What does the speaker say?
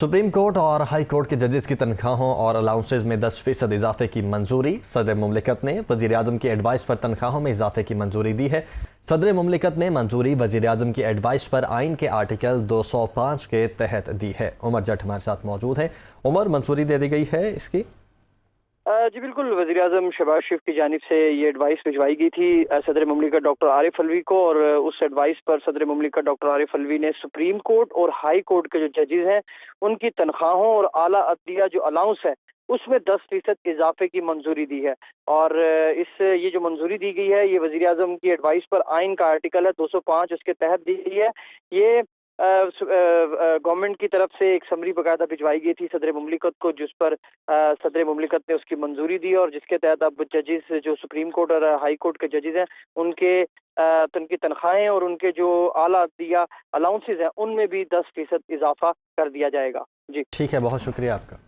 Supreme court और high court के जजेस की तनख्वाहों और अलाउंसेज में 10% इजाफे की मंजूरी। सदर मुमलिकत ने वजीर आजम की एडवाइस पर तनख्वाहों में इजाफे की मंजूरी दी है। सदर मुमलिकत ने मंजूरी वजीर आजम की एडवाइस पर आइन के आर्टिकल 205 के तहत दी है। उमर जट हमारे साथ मौजूद है। उमर, मंजूरी दे दी गई है इसकी? जी बिल्कुल, वज़ीर आज़म शहबाज शरीफ की जानिब से ये एडवाइस भिजवाई गई थी सदर मुमलिकत डॉक्टर आरिफ अलवी को, और उस एडवाइस पर सदर मुमलिकत डॉक्टर आरिफ अलवी ने सुप्रीम कोर्ट और हाई कोर्ट के जो जजेस हैं उनकी तनख्वाहों और आला अदलिया जो अलाउंस है उसमें 10% इजाफे की मंजूरी दी है। और ये जो मंजूरी दी गई है ये वज़ीर आज़म की एडवाइस पर आइन का आर्टिकल है 205, उसके तहत दी गई है। ये गवर्नमेंट की तरफ से एक समरी बकायदा भिजवाई गई थी सदर मुमलिकत को, जिस पर सदर मुमलिकत ने उसकी मंजूरी दी, और जिसके तहत अब जजेस जो सुप्रीम कोर्ट और हाई कोर्ट के जजेस हैं उनकी तनख्वाहें और उनके जो आला दिया अलाउंसेज हैं उनमें भी 10% इजाफा कर दिया जाएगा। जी ठीक है, बहुत शुक्रिया आपका।